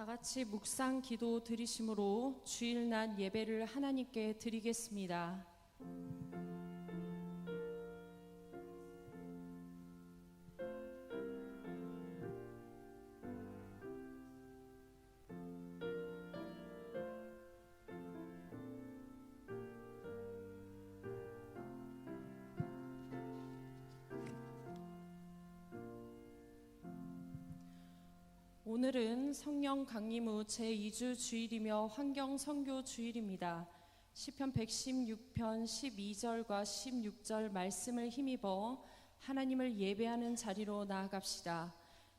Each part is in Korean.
다 같이 묵상 기도 드리심으로 주일날 예배를 하나님께 드리겠습니다. 오늘은 성령 강림 후 제2주 주일이며 환경 선교 주일입니다. 시편 116편 12절과 16절 말씀을 힘입어 하나님을 예배하는 자리로 나아갑시다.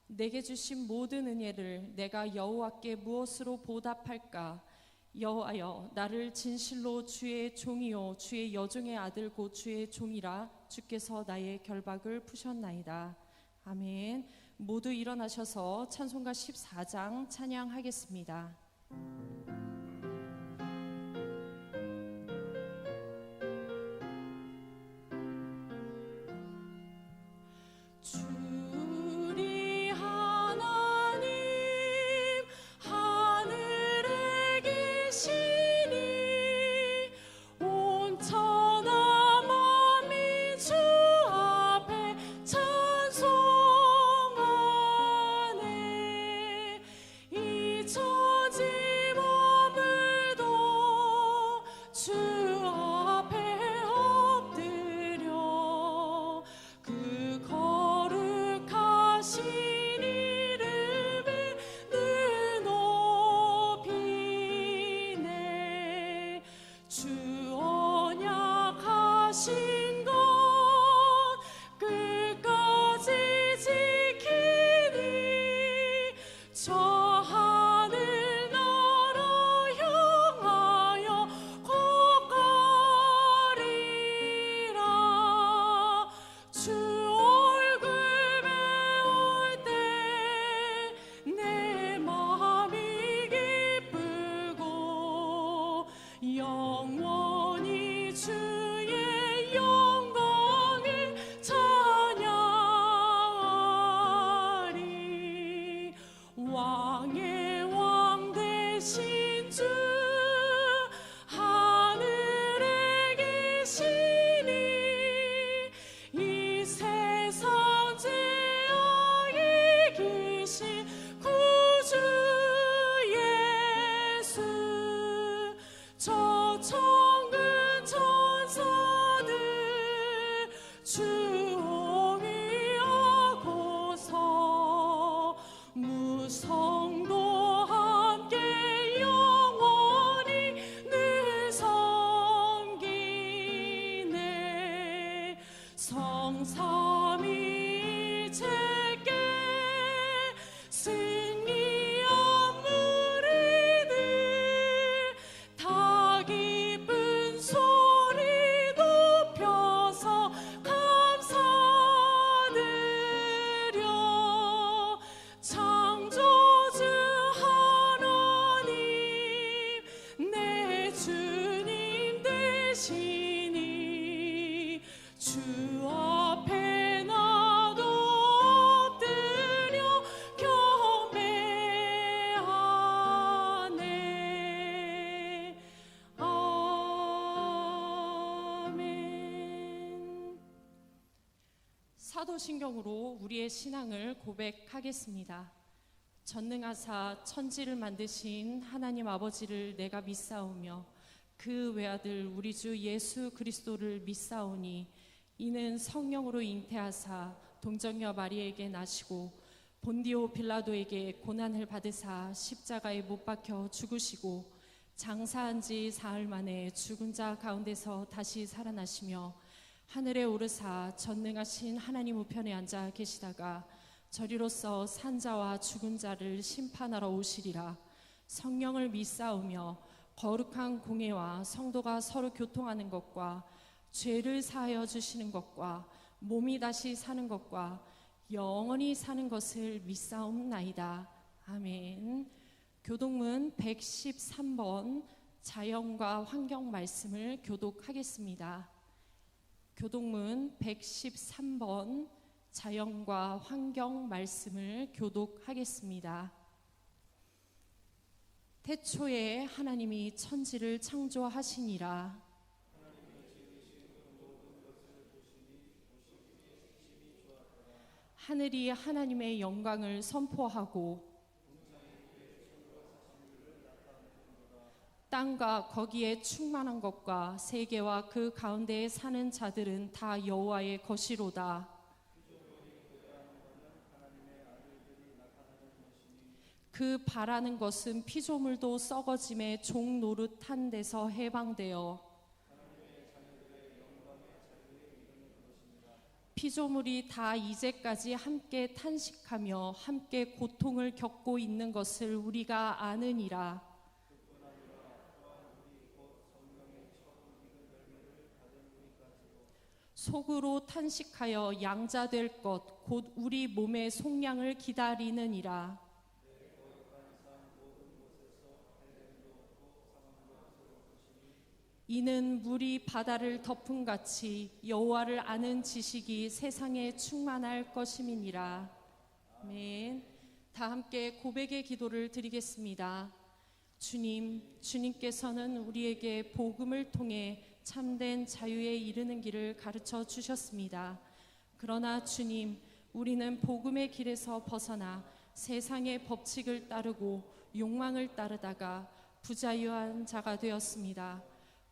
내게 주신 모든 은혜를 내가 여호와께 무엇으로 보답할까? 여호와여, 나를 진실로 주의 종이요 주의 여종의 아들 곧 주의 종이라. 주께서 나의 결박을 푸셨나이다. 아멘. 모두 일어나셔서 찬송가 14장 찬양하겠습니다. 사도신경으로 우리의 신앙을 고백하겠습니다. 전능하사 천지를 만드신 하나님 아버지를 내가 믿사오며 그 외아들 우리 주 예수 그리스도를 믿사오니 이는 성령으로 잉태하사 동정녀 마리에게 나시고 본디오 빌라도에게 고난을 받으사 십자가에 못 박혀 죽으시고 장사한 지 사흘 만에 죽은 자 가운데서 다시 살아나시며 하늘에 오르사 전능하신 하나님 우편에 앉아 계시다가 저리로서 산 자와 죽은 자를 심판하러 오시리라. 성령을 믿사오며 거룩한 공회와 성도가 서로 교통하는 것과 죄를 사하여 주시는 것과 몸이 다시 사는 것과 영원히 사는 것을 믿사옵나이다. 아멘. 교독문 113번 자연과 환경 말씀을 교독하겠습니다. 교독문 113번 자연과 환경 말씀을 교독하겠습니다. 태초에 하나님이 천지를 창조하시니라. 하늘이 하나님의 영광을 선포하고 땅과 거기에 충만한 것과 세계와 그 가운데에 사는 자들은 다 여호와의 것이로다. 그 바라는 것은 피조물도 썩어짐에 종 노릇한 데서 해방되어 피조물이 다 이제까지 함께 탄식하며 함께 고통을 겪고 있는 것을 우리가 아느니라. 속으로 탄식하여 양자 될 것 곧 우리 몸의 속량을 기다리느니라. 이는 물이 바다를 덮은 같이 여호와를 아는 지식이 세상에 충만할 것임이니라. 아멘. 다 함께 고백의 기도를 드리겠습니다. 주님, 주님께서는 우리에게 복음을 통해 참된 자유에 이르는 길을 가르쳐 주셨습니다. 그러나 주님, 우리는 복음의 길에서 벗어나 세상의 법칙을 따르고 욕망을 따르다가 부자유한 자가 되었습니다.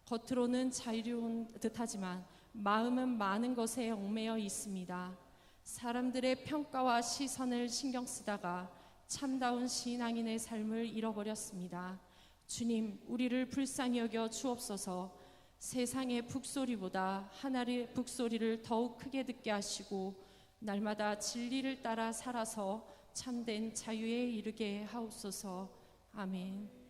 겉으로는 자유로운 듯하지만 마음은 많은 것에 얽매여 있습니다. 사람들의 평가와 시선을 신경 쓰다가 참다운 신앙인의 삶을 잃어버렸습니다. 주님, 우리를 불쌍히 여겨 주옵소서. 세상의 북소리보다 하나님의 북소리를 더욱 크게 듣게 하시고 날마다 진리를 따라 살아서 참된 자유에 이르게 하옵소서. 아멘.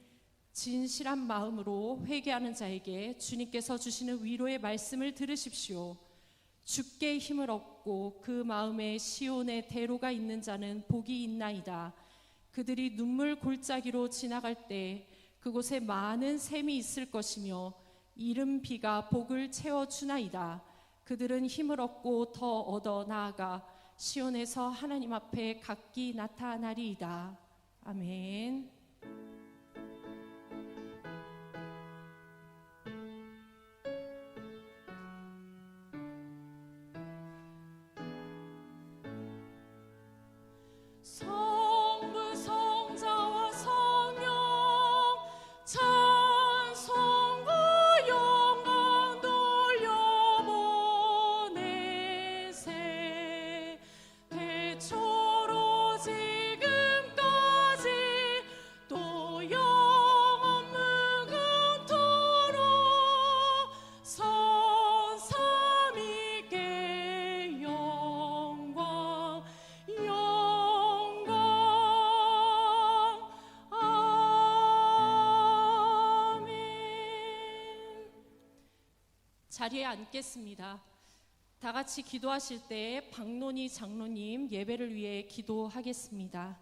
진실한 마음으로 회개하는 자에게 주님께서 주시는 위로의 말씀을 들으십시오. 주께 힘을 얻고 그 마음에 시온의 대로가 있는 자는 복이 있나이다. 그들이 눈물 골짜기로 지나갈 때 그곳에 많은 샘이 있을 것이며 이른 비가 복을 채워주나이다. 그들은 힘을 얻고 더 얻어 나아가 시온에서 하나님 앞에 각기 나타나리이다. 아멘. 성부 성자와 성령 찬송과 영광 돌려보내세. 태초로 지금까지 또 영원 무궁토록 선삼위께 영광 자리에 앉겠습니다. 다 같이 기도하실 때 박론희 장로님 예배를 위해 기도하겠습니다.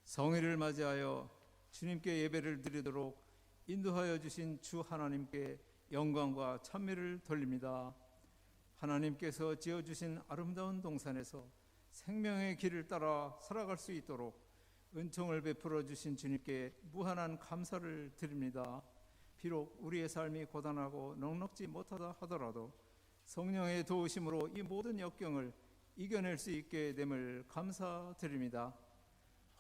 성회를 맞이하여 주님께 예배를 드리도록 인도하여 주신 주 하나님께 영광과 찬미를 돌립니다. 하나님께서 지어주신 아름다운 동산에서 생명의 길을 따라 살아갈 수 있도록 은총을 베풀어 주신 주님께 무한한 감사를 드립니다. 비록 우리의 삶이 고단하고 넉넉지 못하다 하더라도 성령의 도우심으로 이 모든 역경을 이겨낼 수 있게 됨을 감사드립니다.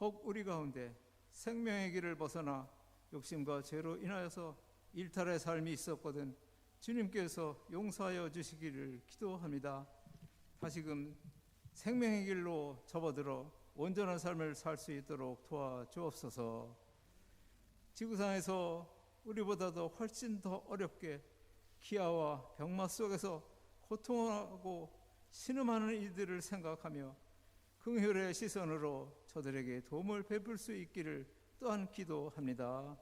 혹 우리 가운데 생명의 길을 벗어나 욕심과 죄로 인하여서 일탈의 삶이 있었거든 주님께서 용서하여 주시기를 기도합니다. 다시금 생명의 길로 접어들어 온전한 삶을 살 수 있도록 도와주옵소서. 지구상에서 우리보다도 훨씬 더 어렵게 기아와 병마 속에서 고통하고 신음하는 이들을 생각하며 긍휼의 시선으로 저들에게 도움을 베풀 수 있기를 또한 기도합니다.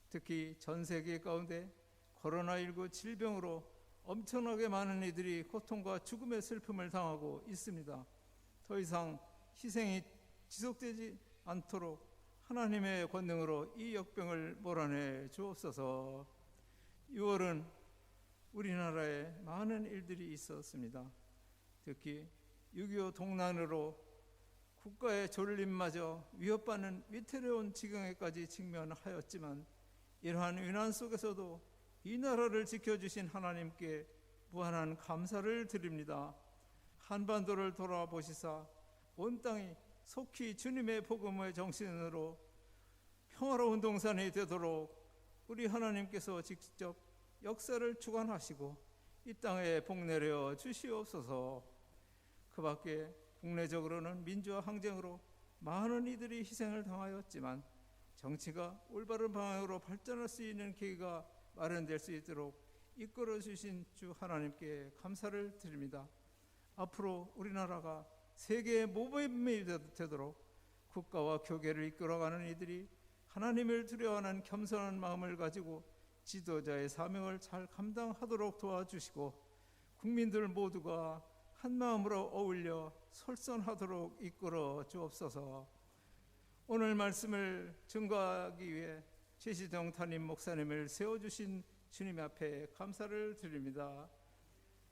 특히 전 세계 가운데 코로나19 질병으로 엄청나게 많은 이들이 고통과 죽음의 슬픔을 당하고 있습니다. 더 이상 희생이 지속되지 않도록 하나님의 권능으로 이 역병을 몰아내 주옵소서. 6월은 우리나라에 많은 일들이 있었습니다. 특히 6.25 동란으로 국가의 존립마저 위협받는 위태로운 지경에까지 직면하였지만 이러한 위난 속에서도 이 나라를 지켜주신 하나님께 무한한 감사를 드립니다. 한반도를 돌아보시사 온 땅이 속히 주님의 복음의 정신으로 평화로운 동산이 되도록 우리 하나님께서 직접 역사를 주관하시고 이 땅에 복내려 주시옵소서. 그 밖에 국내적으로는 민주화 항쟁으로 많은 이들이 희생을 당하였지만 정치가 올바른 방향으로 발전할 수 있는 계기가 마련될 수 있도록 이끌어 주신 주 하나님께 감사를 드립니다. 앞으로 우리나라가 세계의 모범이 되도록 국가와 교계를 이끌어가는 이들이 하나님을 두려워하는 겸손한 마음을 가지고 지도자의 사명을 잘 감당하도록 도와주시고 국민들 모두가 한 마음으로 어울려 솔선하도록 이끌어 주옵소서. 오늘 말씀을 증거하기 위해 최시정 담임 목사님을 세워주신 주님 앞에 감사를 드립니다.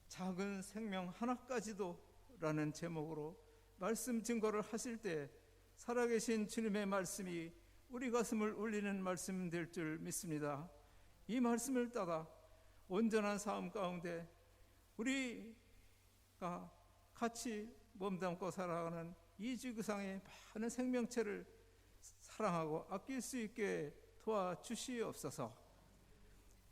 작은 생명 하나까지도 라는 제목으로 말씀 증거를 하실 때 살아계신 주님의 말씀이 우리 가슴을 울리는 말씀 될 줄 믿습니다. 이 말씀을 따라 온전한 삶 가운데 우리가 같이 몸담고 살아가는 이 지구상의 많은 생명체를 사랑하고 아낄 수 있게 도와주시옵소서.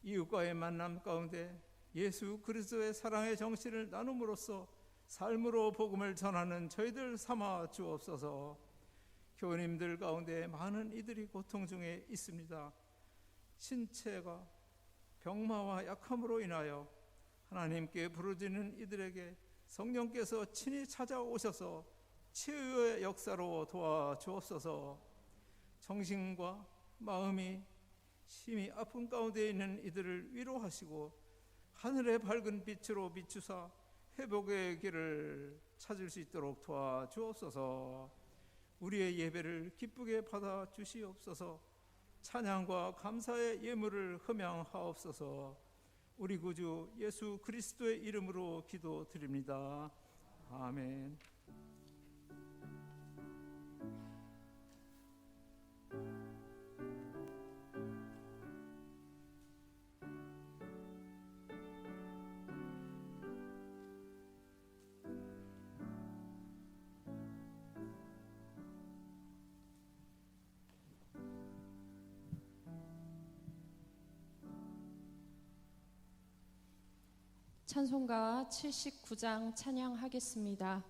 이웃과의 만남 가운데 예수 그리스도의 사랑의 정신을 나눔으로써 삶으로 복음을 전하는 저희들 삼아 주옵소서. 교우님들 가운데 많은 이들이 고통 중에 있습니다. 신체가 병마와 약함으로 인하여 하나님께 부르짖는 이들에게 성령께서 친히 찾아오셔서 치유의 역사로 도와주옵소서. 정신과 마음이 심히 아픈 가운데 있는 이들을 위로하시고 하늘의 밝은 빛으로 비추사 회복의 길을 찾을 수 있도록 도와주옵소서. 우리의 예배를 기쁘게 받아 주시옵소서. 찬양과 감사의 예물을 흠양하옵소서. 우리 구주 예수 그리스도의 이름으로 기도드립니다. 아멘. 찬송가 79장 찬양하겠습니다.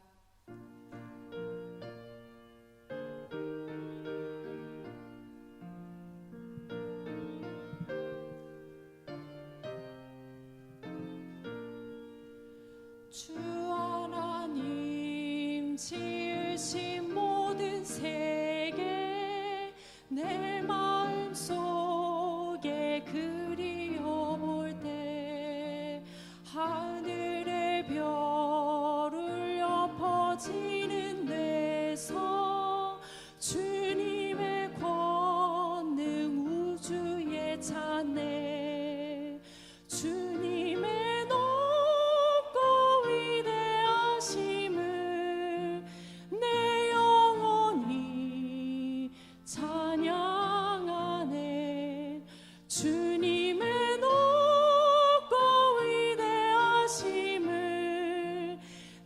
주 하나님 지으신 모든 세계 내 마음속에 그리워올 때 하늘의 별 울려 퍼지는 데서 주님의 권능 우주에 찬네 주님의 높고 위대하심을 내 영혼이 찬양하네 주님의 높고 위대하심을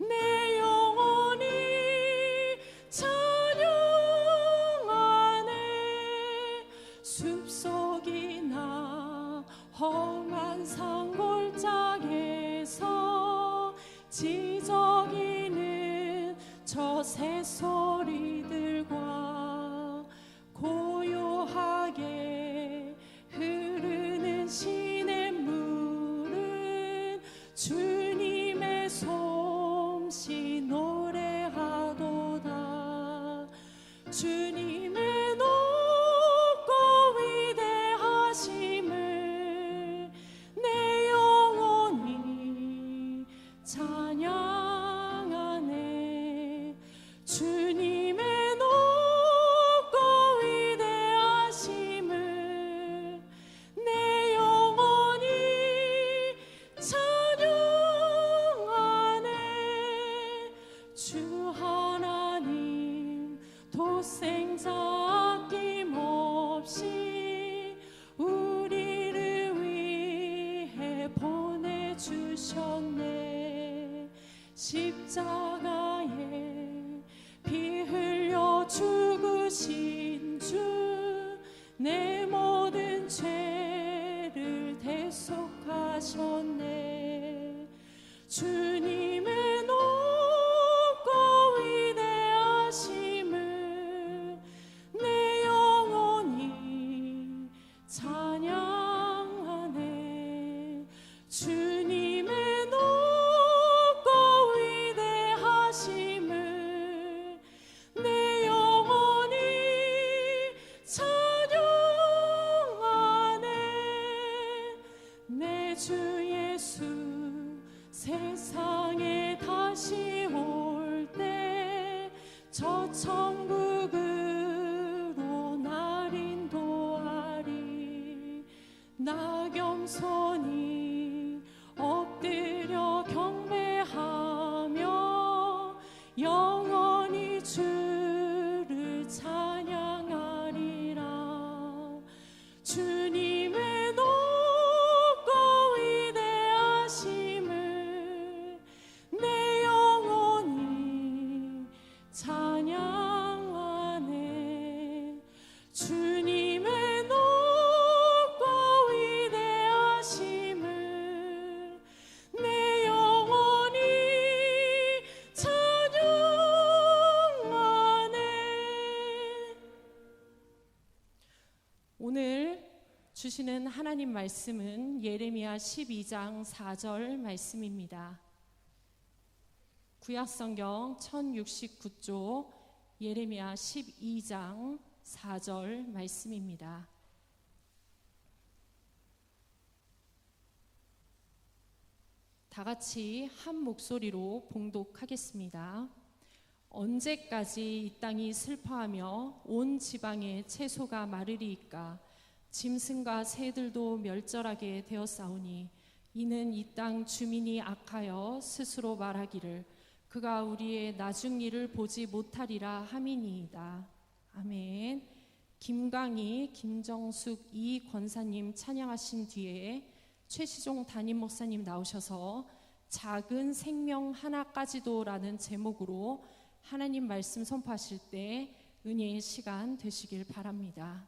내 영혼이 찬양하네 숲속이나 험한 산골짜기에서 지저귀는 저 새소리들과 고요하게 흐르는 시냇물은 주님의 솜씨 노래하도다 주님의 높고 위대하심을 내 영혼이 찬양하네 독생자 아낌없이 우리를 위해 보내주셨네. 십자가에 피 흘려 죽으신 주, 내 모든 죄를 대속하셨네. 주님의 높고 위대하심을 내 영혼이 찬양하네. 주님의 높고 위대하심을 내 영혼이 찬양하네. 내 주 예수 세상에 다시 올 때 저 천국으로 날 인도하리. 나 겸손히 엎드려 경배하며 영원히 주를 찬양하리라. 주님의 높고 위대하심을 내 영혼이 찬양하네. 주님의 높고 위대하심을 내 영혼이 찬양하네. 오늘 주시는 하나님 말씀은 예레미야 12장 4절 말씀입니다. 구약성경 1069쪽 예레미야 12장 4절 말씀입니다. 다 같이 한 목소리로 봉독하겠습니다. 언제까지 이 땅이 슬퍼하며 온 지방의 채소가 마르리이까? 짐승과 새들도 멸절하게 되었사오니 이는 이 땅 주민이 악하여 스스로 말하기를 그가 우리의 나중 일을 보지 못하리라 함이니이다. 아멘. 김광희, 김정숙, 이 권사님 찬양하신 뒤에 최시종 담임 목사님 나오셔서 작은 생명 하나까지도라는 제목으로 하나님 말씀 선포하실 때 은혜의 시간 되시길 바랍니다.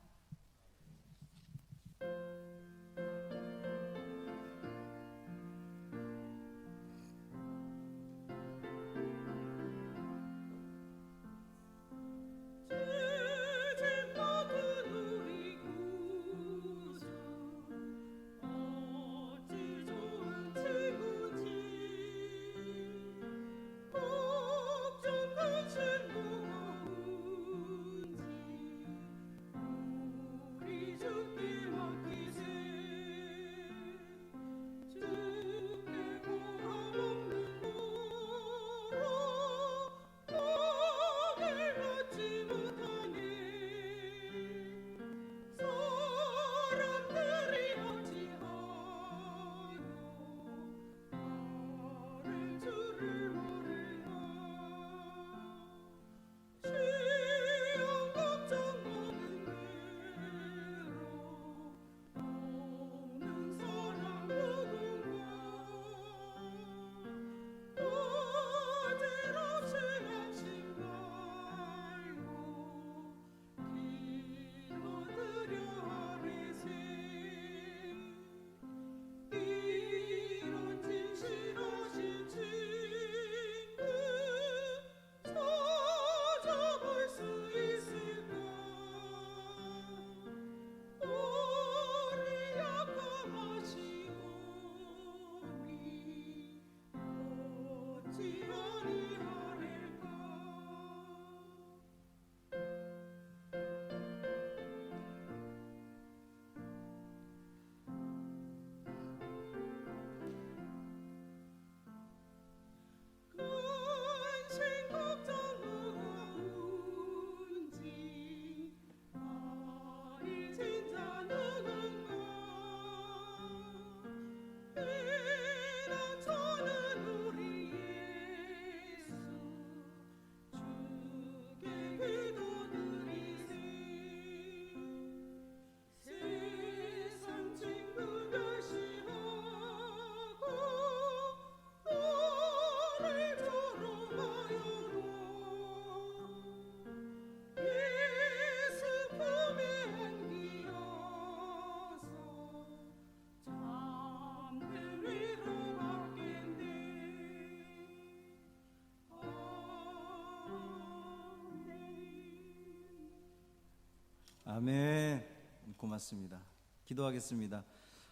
아멘. 고맙습니다. 기도하겠습니다.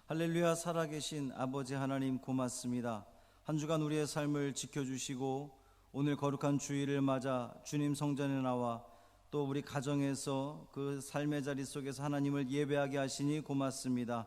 할렐루야. 살아계신 아버지 하나님 고맙습니다. 한 주간 우리의 삶을 지켜주시고 오늘 거룩한 주일을 맞아 주님 성전에 나와 또 우리 가정에서 그 삶의 자리 속에서 하나님을 예배하게 하시니 고맙습니다.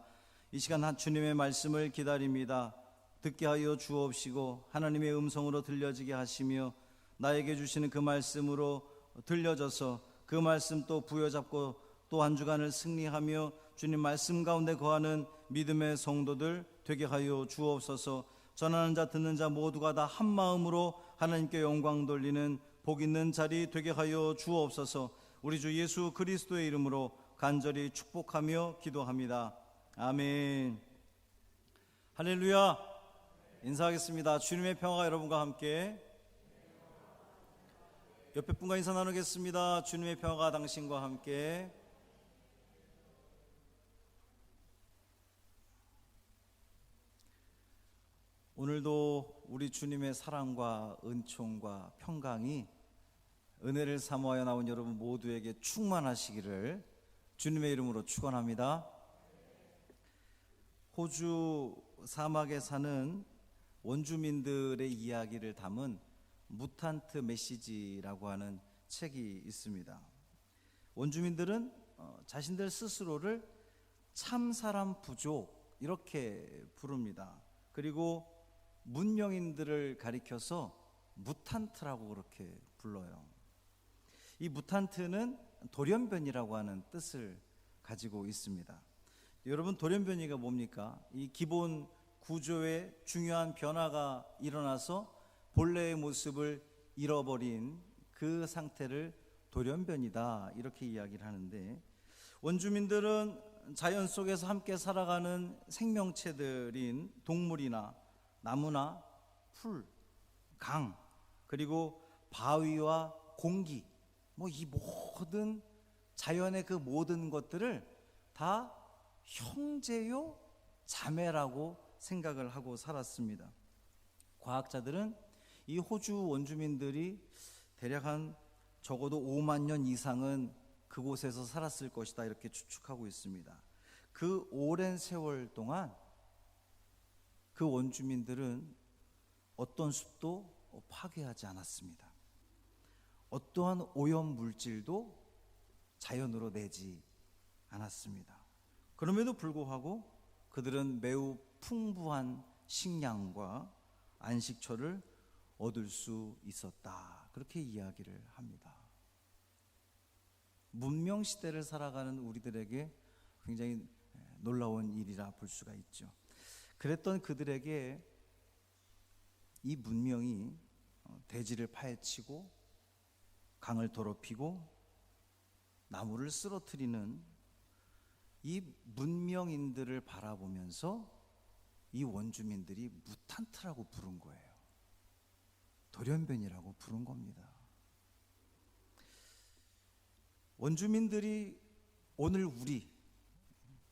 이 시간 주님의 말씀을 기다립니다. 듣게 하여 주옵시고 하나님의 음성으로 들려지게 하시며 나에게 주시는 그 말씀으로 들려져서 그 말씀 또 부여잡고 또 한 주간을 승리하며 주님 말씀 가운데 거하는 믿음의 성도들 되게 하여 주옵소서. 전하는 자 듣는 자 모두가 다 한 마음으로 하나님께 영광 돌리는 복 있는 자리 되게 하여 주옵소서. 우리 주 예수 그리스도의 이름으로 간절히 축복하며 기도합니다. 아멘. 할렐루야. 인사하겠습니다. 주님의 평화가 여러분과 함께. 옆에 분과 인사 나누겠습니다. 주님의 평화가 당신과 함께. 오늘도 우리 주님의 사랑과 은총과 평강이 은혜를 사모하여 나온 여러분 모두에게 충만하시기를 주님의 이름으로 축원합니다. 호주 사막에 사는 원주민들의 이야기를 담은 무탄트 메시지라고 하는 책이 있습니다. 원주민들은 자신들 스스로를 참사람 부족 이렇게 부릅니다. 그리고 문명인들을 가리켜서 무탄트라고 그렇게 불러요. 이 무탄트는 돌연변이라고 하는 뜻을 가지고 있습니다. 여러분, 돌연변이가 뭡니까? 이 기본 구조에 중요한 변화가 일어나서 본래의 모습을 잃어버린 그 상태를 돌연변이다 이렇게 이야기를 하는데, 원주민들은 자연 속에서 함께 살아가는 생명체들인 동물이나 나무나 풀, 강, 그리고 바위와 공기, 이 모든 자연의 그 모든 것들을 다 형제요 자매라고 생각을 하고 살았습니다. 과학자들은 이 호주 원주민들이 대략 한 적어도 5만 년 이상은 그곳에서 살았을 것이다 이렇게 추측하고 있습니다. 그 오랜 세월 동안 그 원주민들은 어떤 숲도 파괴하지 않았습니다. 어떠한 오염 물질도 자연으로 내지 않았습니다. 그럼에도 불구하고 그들은 매우 풍부한 식량과 안식처를 얻을 수 있었다 그렇게 이야기를 합니다. 문명 시대를 살아가는 우리들에게 굉장히 놀라운 일이라 볼 수가 있죠. 그랬던 그들에게 이 문명이 대지를 파헤치고 강을 더럽히고 나무를 쓰러뜨리는 이 문명인들을 바라보면서 이 원주민들이 무탄트라고 부른 거예요. 돌연변이라고 부른 겁니다. 원주민들이 오늘 우리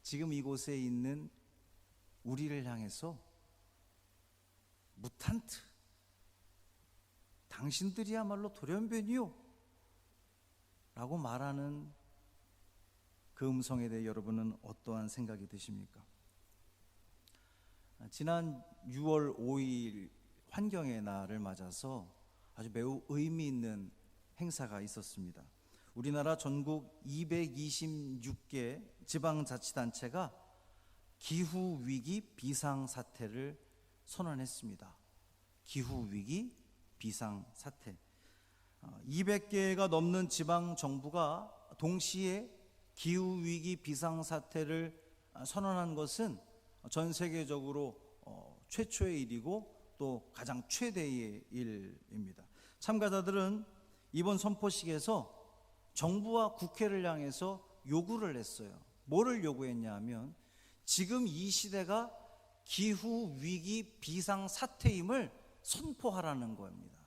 지금 이곳에 있는 우리를 향해서 무탄트, 당신들이야말로 돌연변이요 라고 말하는 그 음성에 대해 여러분은 어떠한 생각이 드십니까? 지난 6월 5일 환경의 날을 맞아서 아주 매우 의미 있는 행사가 있었습니다. 우리나라 전국 226개 지방자치단체가 기후위기 비상사태를 선언했습니다. 기후위기 비상사태. 200개가 넘는 지방정부가 동시에 기후위기 비상사태를 선언한 것은 전 세계적으로 최초의 일이고 또 가장 최대의 일입니다. 참가자들은 이번 선포식에서 정부와 국회를 향해서 요구를 했어요. 뭐를 요구했냐 하면 지금 이 시대가 기후위기 비상사태임을 선포하라는 겁니다.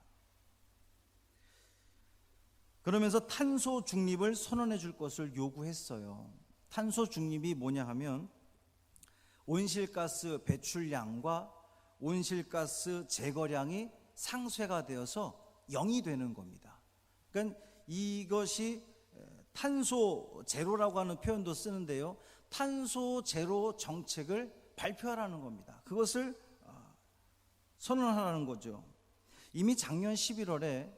그러면서 탄소 중립을 선언해 줄 것을 요구했어요. 탄소 중립이 뭐냐 하면 온실가스 배출량과 온실가스 제거량이 상쇄가 되어서 0이 되는 겁니다. 그러니까 이것이 탄소 제로라고 하는 표현도 쓰는데요. 탄소 제로 정책을 발표하라는 겁니다. 그것을 선언하라는 거죠. 이미 작년 11월에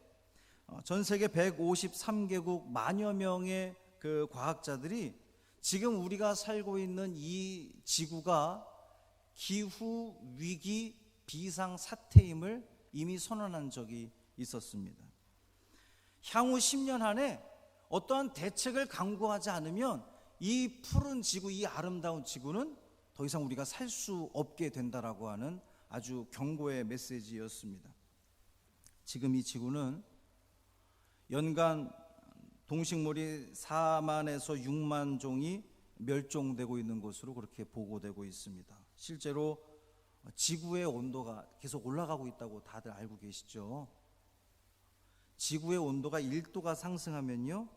전 세계 153개국 만여 명의 그 과학자들이 지금 우리가 살고 있는 이 지구가 기후 위기 비상 사태임을 이미 선언한 적이 있었습니다. 향후 10년 안에 어떠한 대책을 강구하지 않으면 이 푸른 지구, 이 아름다운 지구는 더 이상 우리가 살 수 없게 된다라고 하는 아주 경고의 메시지였습니다. 지금 이 지구는 연간 동식물이 4만에서 6만 종이 멸종되고 있는 것으로 그렇게 보고되고 있습니다. 실제로 지구의 온도가 계속 올라가고 있다고 다들 알고 계시죠? 지구의 온도가 1도가 상승하면요,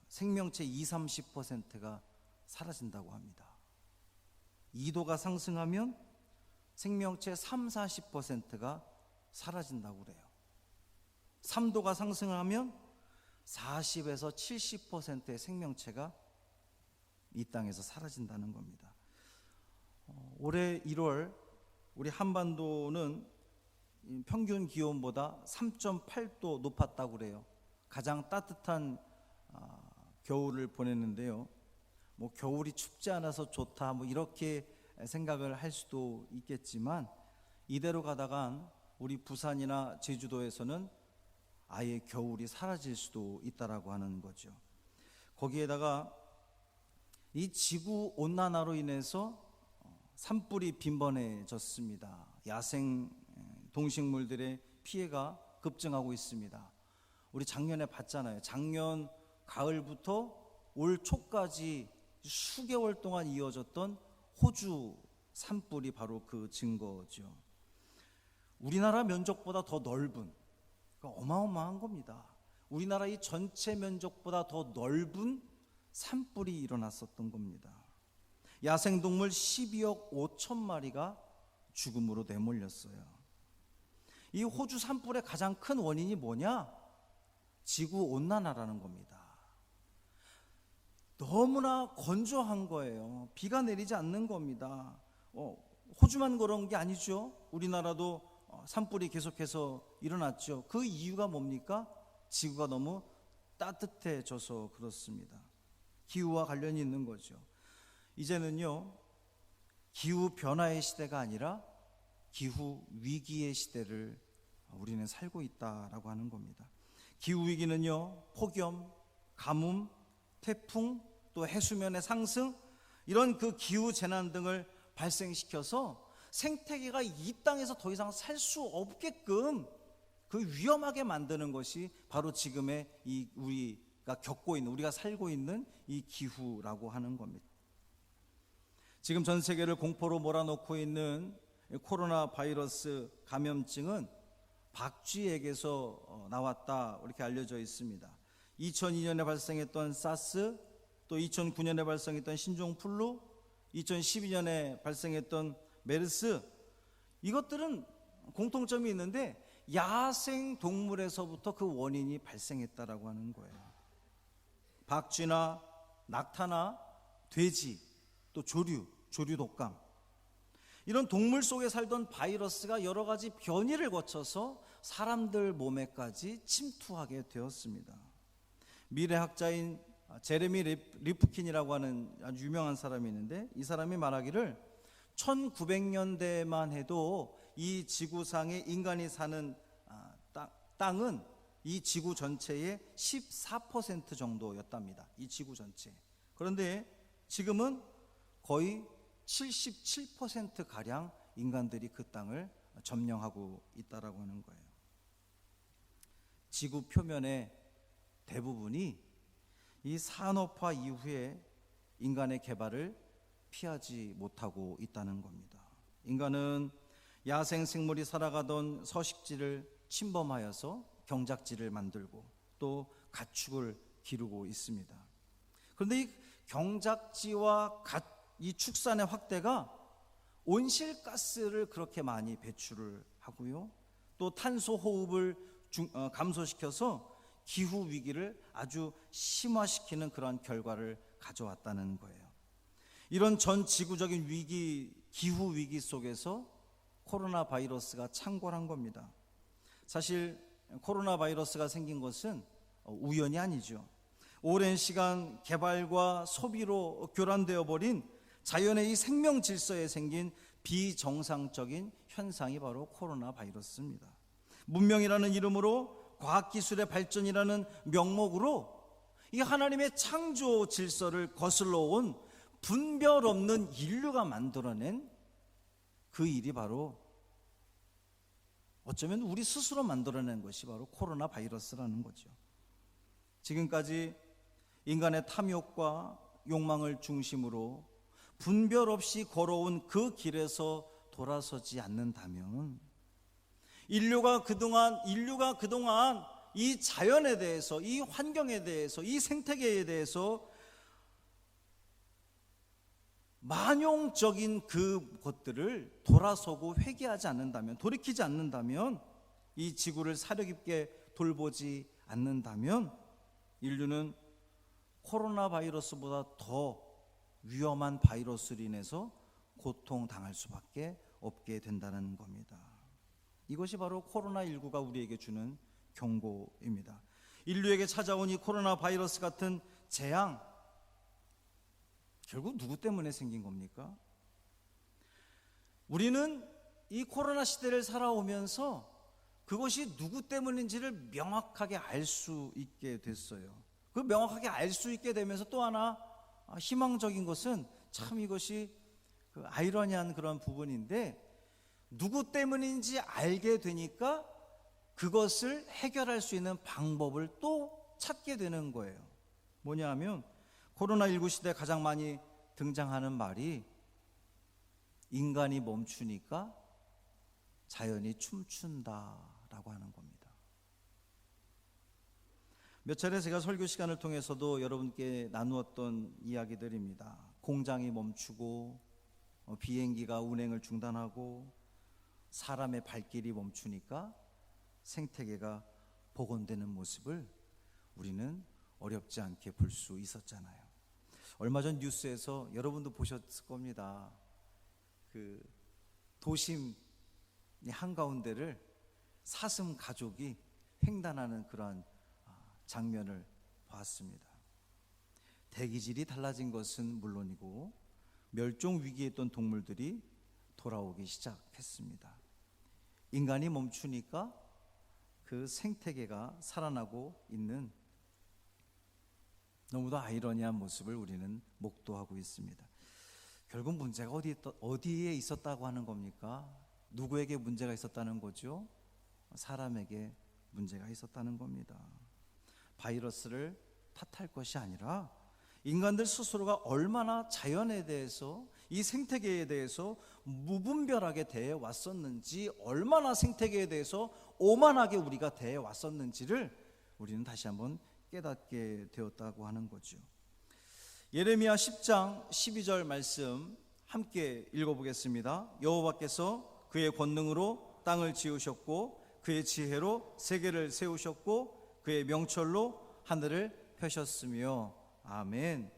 생명체 20-30%가 사라진다고 합니다. 2도가 상승하면 생명체 30-40%가 사라진다고 그래요. 3도가 상승하면 40에서 70%의 생명체가 이 땅에서 사라진다는 겁니다. 올해 1월 우리 한반도는 평균 기온보다 3.8도 높았다고 그래요. 가장 따뜻한 겨울을 보냈는데요. 뭐 겨울이 춥지 않아서 좋다 뭐 이렇게 생각을 할 수도 있겠지만, 이대로 가다간 우리 부산이나 제주도에서는 아예 겨울이 사라질 수도 있다라고 하는 거죠. 거기에다가 이 지구 온난화로 인해서 산불이 빈번해졌습니다. 야생 동식물들의 피해가 급증하고 있습니다. 우리 작년에 봤잖아요. 작년 가을부터 올 초까지 수개월 동안 이어졌던 호주 산불이 바로 그 증거죠. 우리나라 면적보다 더 넓은, 그러니까 어마어마한 겁니다. 우리나라 이 전체 면적보다 더 넓은 산불이 일어났었던 겁니다. 야생동물 12억 5천 마리가 죽음으로 내몰렸어요. 이 호주 산불의 가장 큰 원인이 뭐냐? 지구온난화라는 겁니다. 너무나 건조한 거예요. 비가 내리지 않는 겁니다. 호주만 그런 게 아니죠. 우리나라도 산불이 계속해서 일어났죠. 그 이유가 뭡니까? 지구가 너무 따뜻해져서 그렇습니다. 기후와 관련이 있는 거죠. 이제는요, 기후 변화의 시대가 아니라 기후 위기의 시대를 우리는 살고 있다라고 하는 겁니다. 기후 위기는요, 폭염, 가뭄, 태풍, 또 해수면의 상승, 이런 그 기후 재난 등을 발생시켜서 생태계가 이 땅에서 더 이상 살 수 없게끔 그 위험하게 만드는 것이 바로 지금의 이 우리가 겪고 있는, 우리가 살고 있는 이 기후라고 하는 겁니다. 지금 전 세계를 공포로 몰아넣고 있는 코로나 바이러스 감염증은 박쥐에게서 나왔다, 이렇게 알려져 있습니다. 2002년에 발생했던 사스, 또 2009년에 발생했던 신종플루, 2012년에 발생했던 메르스, 이것들은 공통점이 있는데 야생 동물에서부터 그 원인이 발생했다라고 하는 거예요. 박쥐나 낙타나 돼지, 또 조류 독감, 이런 동물 속에 살던 바이러스가 여러 가지 변이를 거쳐서 사람들 몸에까지 침투하게 되었습니다. 미래학자인 제레미 리프킨이라고 하는 아주 유명한 사람이 있는데, 이 사람이 말하기를 1900년대만 해도 이 지구상에 인간이 사는 땅은 이 지구 전체의 14% 정도였답니다. 이 지구 전체. 그런데 지금은 거의 77%가량 인간들이 그 땅을 점령하고 있다라고 하는 거예요. 지구 표면의 대부분이 이 산업화 이후에 인간의 개발을 피하지 못하고 있다는 겁니다. 인간은 야생 생물이 살아가던 서식지를 침범하여서 경작지를 만들고 또 가축을 기르고 있습니다. 그런데 이 경작지와 이 축산의 확대가 온실가스를 그렇게 많이 배출을 하고요, 또 탄소 호흡을 감소시켜서 기후 위기를 아주 심화시키는 그러한 결과를 가져왔다는 거예요. 이런 전 지구적인 위기, 기후 위기 속에서 코로나 바이러스가 창궐한 겁니다. 사실 코로나 바이러스가 생긴 것은 우연이 아니죠. 오랜 시간 개발과 소비로 교란되어 버린 자연의 이 생명 질서에 생긴 비정상적인 현상이 바로 코로나 바이러스입니다. 문명이라는 이름으로, 과학기술의 발전이라는 명목으로 이 하나님의 창조 질서를 거슬러 온 분별 없는 인류가 만들어낸 그 일이 바로, 어쩌면 우리 스스로 만들어낸 것이 바로 코로나 바이러스라는 거죠. 지금까지 인간의 탐욕과 욕망을 중심으로 분별 없이 걸어온 그 길에서 돌아서지 않는다면, 인류가 그동안 이 자연에 대해서, 이 환경에 대해서, 이 생태계에 대해서 만용적인 그 것들을 돌아서고 회개하지 않는다면, 돌이키지 않는다면, 이 지구를 사려 깊게 돌보지 않는다면 인류는 코로나 바이러스보다 더 위험한 바이러스로 인해서 고통당할 수밖에 없게 된다는 겁니다. 이것이 바로 코로나19가 우리에게 주는 경고입니다. 인류에게 찾아온 이 코로나 바이러스 같은 재앙, 결국 누구 때문에 생긴 겁니까? 우리는 이 코로나 시대를 살아오면서 그것이 누구 때문인지를 명확하게 알 수 있게 됐어요. 그 명확하게 알 수 있게 되면서 또 하나 희망적인 것은, 참 이것이 그 아이러니한 그런 부분인데, 누구 때문인지 알게 되니까 그것을 해결할 수 있는 방법을 또 찾게 되는 거예요. 뭐냐 하면, 코로나19 시대에 가장 많이 등장하는 말이 인간이 멈추니까 자연이 춤춘다라고 하는 겁니다. 몇 차례 제가 설교 시간을 통해서도 여러분께 나누었던 이야기들입니다. 공장이 멈추고 비행기가 운행을 중단하고 사람의 발길이 멈추니까 생태계가 복원되는 모습을 우리는 어렵지 않게 볼 수 있었잖아요. 얼마 전 뉴스에서 여러분도 보셨을 겁니다. 그 도심 한가운데를 사슴 가족이 횡단하는 그러한 장면을 봤습니다. 대기질이 달라진 것은 물론이고 멸종 위기에 있던 동물들이 돌아오기 시작했습니다. 인간이 멈추니까 그 생태계가 살아나고 있는 너무도 아이러니한 모습을 우리는 목도하고 있습니다. 결국 문제가 어디에 있었다고 하는 겁니까? 누구에게 문제가 있었다는 거죠? 사람에게 문제가 있었다는 겁니다. 바이러스를 탓할 것이 아니라 인간들 스스로가 얼마나 자연에 대해서, 이 생태계에 대해서 무분별하게 대해 왔었는지, 얼마나 생태계에 대해서 오만하게 우리가 대해 왔었는지를 우리는 다시 한번 깨닫게 되었다고 하는 거죠. 예레미야 10장 12절 말씀 함께 읽어보겠습니다. 여호와께서 그의 권능으로 땅을 지으셨고 그의 지혜로 세계를 세우셨고 그의 명철로 하늘을 펴셨으며. 아멘.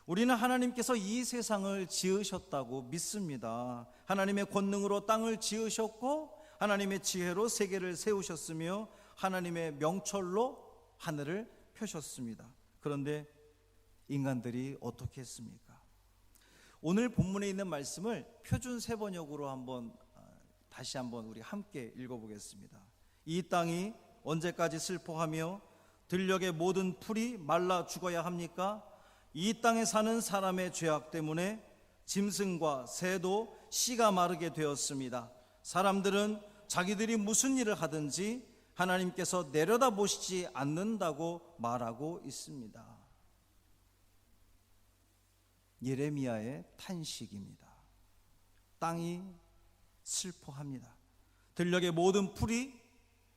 우리는 하나님께서 이 세상을 지으셨다고 믿습니다. 하나님의 권능으로 땅을 지으셨고 하나님의 지혜로 세계를 세우셨으며 하나님의 명철로 하늘을 펴셨습니다. 그런데 인간들이 어떻게 했습니까? 오늘 본문에 있는 말씀을 표준 세번역으로 다시 한번 우리 함께 읽어보겠습니다. 이 땅이 언제까지 슬퍼하며 들녘의 모든 풀이 말라 죽어야 합니까? 이 땅에 사는 사람의 죄악 때문에 짐승과 새도 씨가 마르게 되었습니다. 사람들은 자기들이 무슨 일을 하든지 하나님께서 내려다보시지 않는다고 말하고 있습니다. 예레미야의 탄식입니다. 땅이 슬퍼합니다. 들녘의 모든 풀이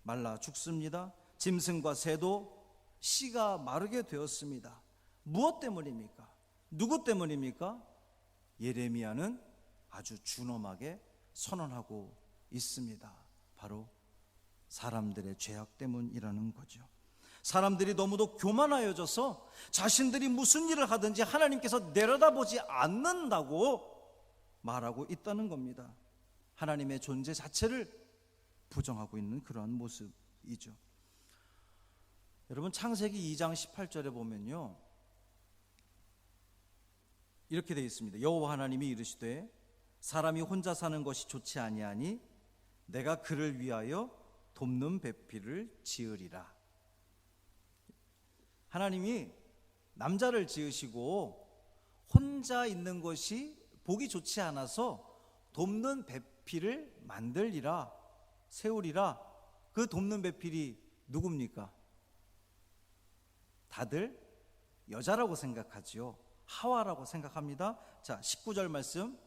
말라 죽습니다. 짐승과 새도 씨가 마르게 되었습니다. 무엇 때문입니까? 누구 때문입니까? 예레미야는 아주 준엄하게 선언하고 있습니다. 바로 사람들의 죄악 때문이라는 거죠. 사람들이 너무도 교만하여져서 자신들이 무슨 일을 하든지 하나님께서 내려다보지 않는다고 말하고 있다는 겁니다. 하나님의 존재 자체를 부정하고 있는 그러한 모습이죠. 여러분, 창세기 2장 18절에 보면요, 이렇게 되어 있습니다. 여호와 하나님이 이르시되 사람이 혼자 사는 것이 좋지 아니하니 내가 그를 위하여 돕는 배필을 지으리라. 하나님이 남자를 지으시고 혼자 있는 것이 보기 좋지 않아서 돕는 배필을 만들리라, 세우리라. 그 돕는 배필이 누굽니까? 다들 여자라고 생각하지요. 하와라고 생각합니다. 자, 19절 말씀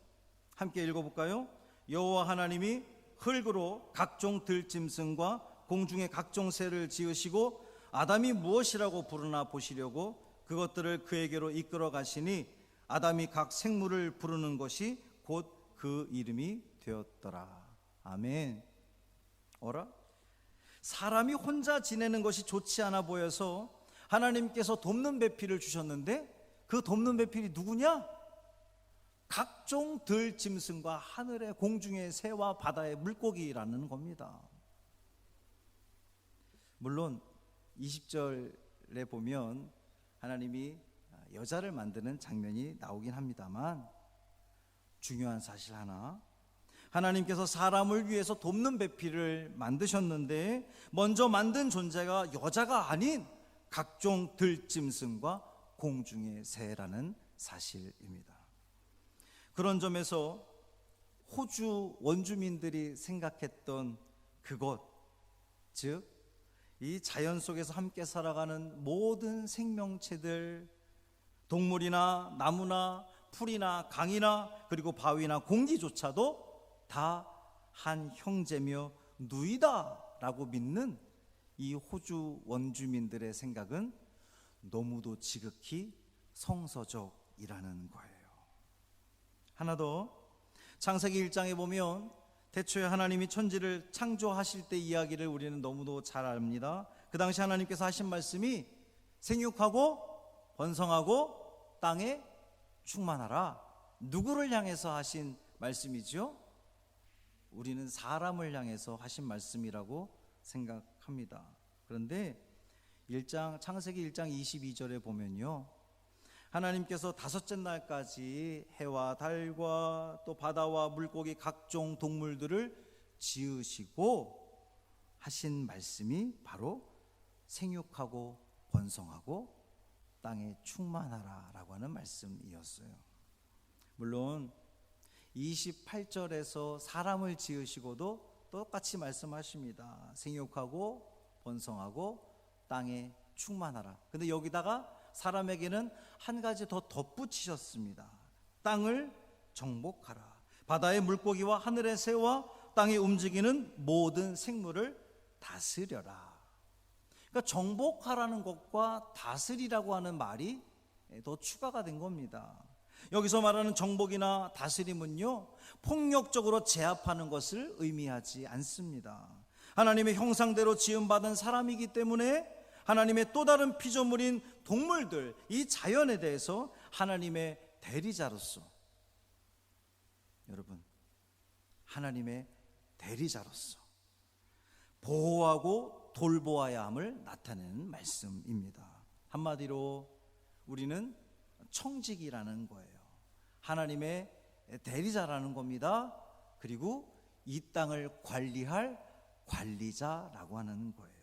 함께 읽어볼까요? 여호와 하나님이 흙으로 각종 들짐승과 공중의 각종 새를 지으시고 아담이 무엇이라고 부르나 보시려고 그것들을 그에게로 이끌어 가시니 아담이 각 생물을 부르는 것이 곧 그 이름이 되었더라. 아멘. 어라? 사람이 혼자 지내는 것이 좋지 않아 보여서 하나님께서 돕는 배필을 주셨는데 그 돕는 배필이 누구냐? 각종 들짐승과 하늘의 공중의 새와 바다의 물고기라는 겁니다. 물론 20절에 보면 하나님이 여자를 만드는 장면이 나오긴 합니다만 중요한 사실 하나, 하나님께서 사람을 위해서 돕는 배필을 만드셨는데 먼저 만든 존재가 여자가 아닌 각종 들짐승과 공중의 새라는 사실입니다. 그런 점에서 호주 원주민들이 생각했던 그것, 즉 이 자연 속에서 함께 살아가는 모든 생명체들, 동물이나 나무나 풀이나 강이나 그리고 바위나 공기조차도 다 한 형제며 누이다라고 믿는 이 호주 원주민들의 생각은 너무도 지극히 성서적이라는 거예요. 하나 더, 창세기 1장에 보면 태초에 하나님이 천지를 창조하실 때 이야기를 우리는 너무도 잘 압니다. 그 당시 하나님께서 하신 말씀이 생육하고 번성하고 땅에 충만하라. 누구를 향해서 하신 말씀이죠? 우리는 사람을 향해서 하신 말씀이라고 생각합니다. 그런데 창세기 1장 22절에 보면요, 하나님께서 다섯째 날까지 해와 달과 또 바다와 물고기 각종 동물들을 지으시고 하신 말씀이 바로 생육하고 번성하고 땅에 충만하라 라고 하는 말씀이었어요. 물론 28절에서 사람을 지으시고도 똑같이 말씀하십니다. 생육하고 번성하고 땅에 충만하라. 근데 여기다가 사람에게는 한 가지 더 덧붙이셨습니다. 땅을 정복하라. 바다의 물고기와 하늘의 새와 땅에 움직이는 모든 생물을 다스려라. 그러니까 정복하라는 것과 다스리라고 하는 말이 더 추가가 된 겁니다. 여기서 말하는 정복이나 다스림은요, 폭력적으로 제압하는 것을 의미하지 않습니다. 하나님의 형상대로 지음받은 사람이기 때문에 하나님의 또 다른 피조물인 동물들, 이 자연에 대해서 하나님의 대리자로서, 여러분, 하나님의 대리자로서 보호하고 돌보아야 함을 나타내는 말씀입니다. 한마디로 우리는 청직이라는 거예요. 하나님의 대리자라는 겁니다. 그리고 이 땅을 관리할 관리자라고 하는 거예요.